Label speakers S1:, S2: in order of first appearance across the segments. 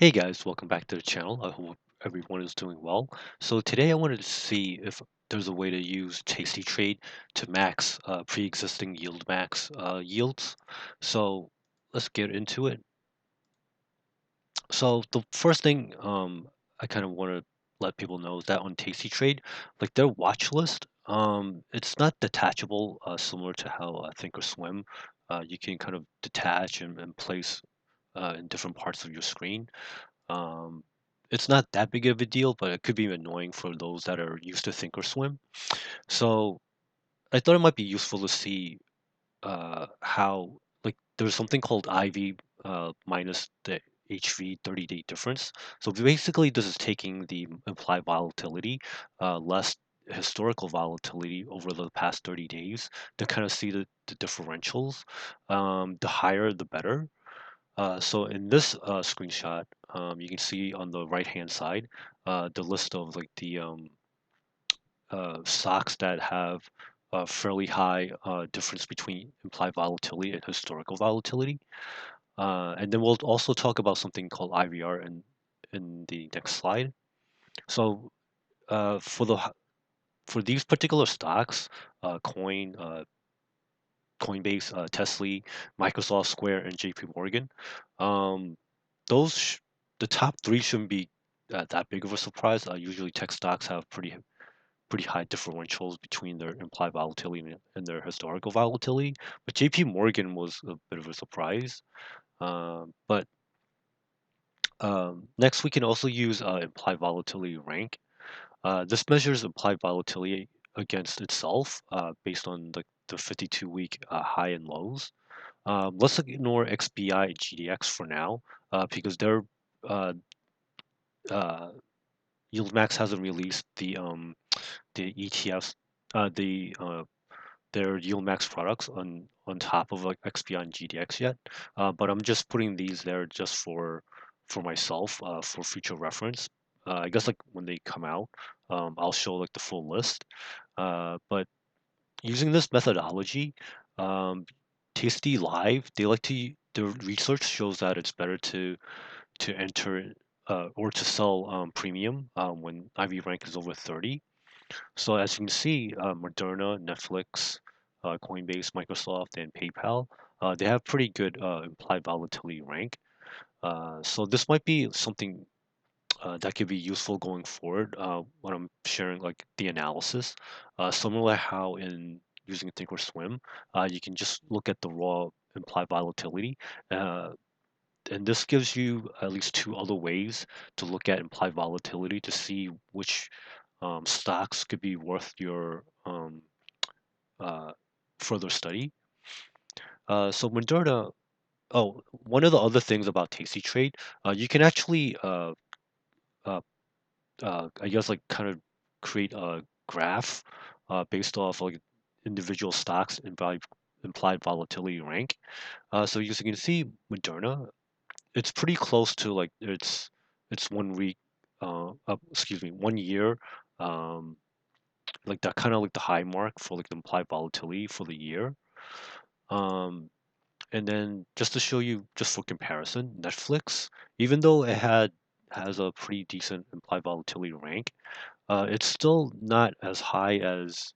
S1: Hey guys, welcome back to the channel. I hope everyone is doing well. So today I wanted to see if there's a way to use Tastytrade to max pre-existing YieldMax yields. So let's get into it. So the first thing I kind of want to let people know is that on Tastytrade, like their watch list, it's not detachable, similar to how Thinkorswim. You can kind of detach and place in different parts of your screen. Um, it's not that big of a deal, but it could be annoying for those that are used to Thinkorswim. So I thought it might be useful to see how like there's something called IV minus the HV 30-day difference. So basically, this is taking the implied volatility less historical volatility over the past 30 days to kind of see the differentials. The higher, the better. So in this screenshot, you can see on the right-hand side the list of like the stocks that have a fairly high difference between implied volatility and historical volatility. And then we'll also talk about something called IVR in the next slide. So for these particular stocks, Coin, Coinbase, Tesla, Microsoft, Square, and JP Morgan, um, those the top three shouldn't be that big of a surprise. Usually, tech stocks have pretty high differentials between their implied volatility and their historical volatility. But JP Morgan was a bit of a surprise. But next, we can also use implied volatility rank. This measures implied volatility against itself based on the 52-week high and lows. Let's ignore XBI GDX for now because uh, uh, YieldMax hasn't released the ETFs, the their YieldMax products on top of like XBI and GDX yet. But I'm just putting these there just for myself for future reference. I guess like when they come out, I'll show like the full list. But using this methodology, um, Tasty Live, they like to the research shows that it's better to enter or to sell premium when IV rank is over 30. So as you can see, Moderna, Netflix, Coinbase, Microsoft, and PayPal, they have pretty good implied volatility rank. So this might be something that could be useful going forward when I'm sharing like the analysis. Similar how in using Thinkorswim, you can just look at the raw implied volatility. Uh, and this gives you at least two other ways to look at implied volatility to see which stocks could be worth your uh, further study. So Moderna, oh, one of the other things about Tastytrade, you can actually, uh, I guess, like kind of create a graph based off like individual stocks implied volatility rank. So as you can see, Moderna, it's pretty close to like it's 1 week, excuse me, 1 year. Um, like that kind of like the high mark for like the implied volatility for the year. Um, and then just to show you, just for comparison, Netflix, even though it has a pretty decent implied volatility rank, it's still not as high as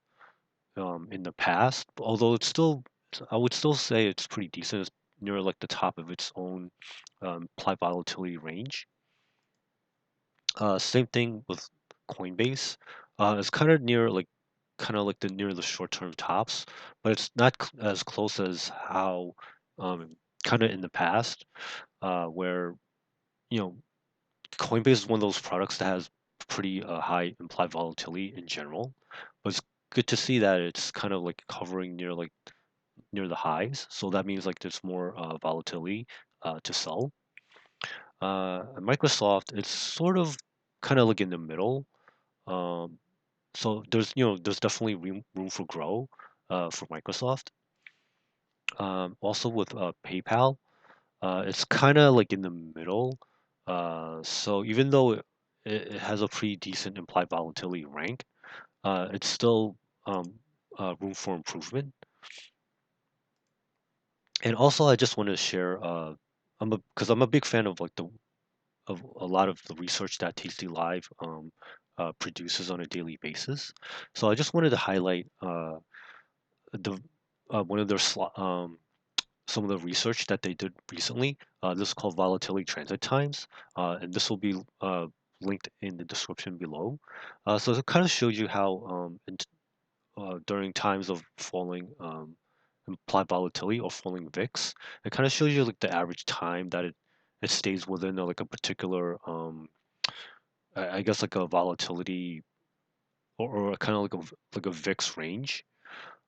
S1: in the past. Although it's still, I would still say it's pretty decent. It's near like the top of its own implied volatility range. Same thing with Coinbase. It's kind of like the near the short-term tops, but it's not as close as how kind of in the past, where you know Coinbase is one of those products that has pretty high implied volatility in general. But it's good to see that it's kind of like covering near the highs, so that means like there's more volatility to sell. Microsoft, it's sort of kind of like in the middle. Um, so there's definitely room for grow for Microsoft. Also with PayPal, it's kind of like in the middle. So even though it has a pretty decent implied volatility rank, it's still um, room for improvement. And also, I just want to share, because I'm a big fan of like of a lot of the research that Tasty Live produces on a daily basis. So I just wanted to highlight the one of their some of the research that they did recently. This is called Volatility Transit Times, and this will be linked in the description below. So it kind of shows you how during times of falling implied volatility or falling VIX, it kind of shows you like the average time that it stays within like a particular I guess like a volatility or kind of like a VIX range.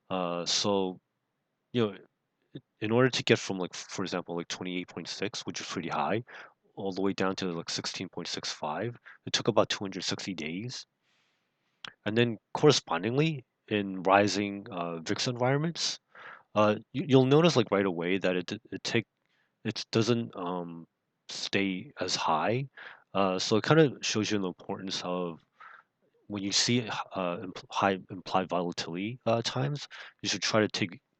S1: So you know in order to get from like for example like 28.6, which is pretty high, all the way down to like 16.65, it took about 260 days. And then correspondingly in rising VIX environments, you'll notice like right away that it doesn't stay as high. So it kind of shows you the importance of when you see high implied volatility times, you should try to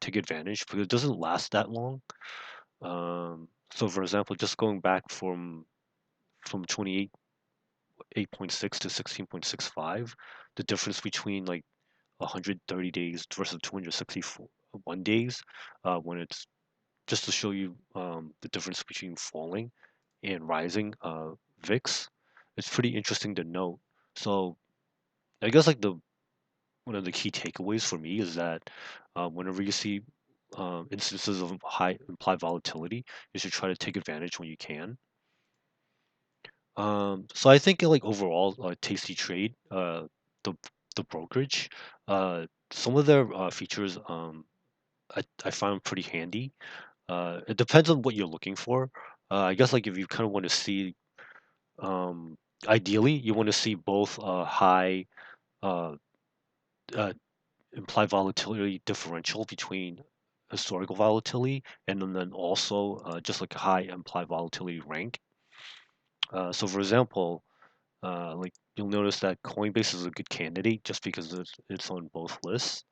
S1: take advantage because it doesn't last that long. So for example, just going back from 28.6 to 16.65, the difference between like 130 days versus 261 days, when it's just to show you the difference between falling and rising VIX, it's pretty interesting to note. So I guess like the one of the key takeaways for me is that whenever you see instances of high implied volatility, you should try to take advantage when you can. So I think like overall, Tasty Trade, the the brokerage, some of their features, I find pretty handy. It depends on what you're looking for. I guess like if you kind of want to see, um, ideally, you want to see both high uh, uh, implied volatility differential between historical volatility and then also just like a high implied volatility rank. So for example, like you'll notice that Coinbase is a good candidate just because it's on both lists.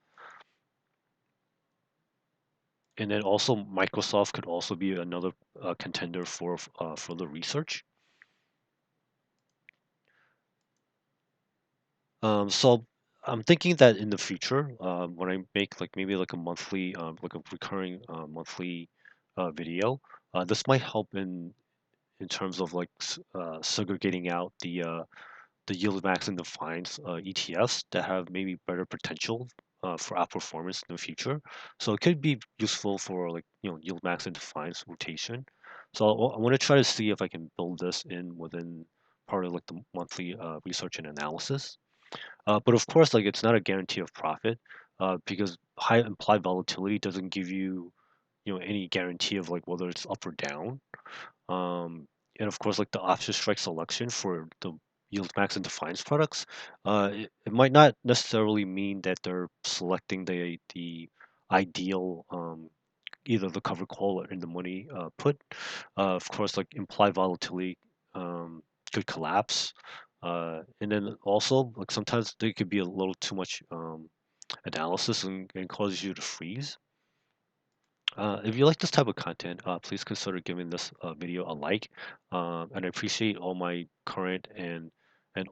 S1: And then also Microsoft could also be another contender for the research. So I'm thinking that in the future, when I make like maybe like a monthly, like a recurring monthly video, this might help in terms of like segregating out the YieldMax and the Fines ETFs that have maybe better potential for outperformance in the future. So it could be useful for like YieldMax and Fines rotation. So I want to try to see if I can build this in within part of like the monthly research and analysis. But of course, like it's not a guarantee of profit because high implied volatility doesn't give you any guarantee of like whether it's up or down. Um, and of course, like the option strike selection for the yield max and defines products, it might not necessarily mean that they're selecting the ideal either the cover call or in the money put. Of course, like implied volatility could collapse. And then also, like sometimes there could be a little too much analysis and cause you to freeze. If you like this type of content, please consider giving this video a like. And I appreciate all my current and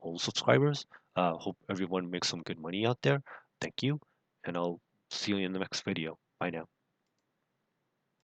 S1: old subscribers. Hope everyone makes some good money out there. Thank you, and I'll see you in the next video. Bye now.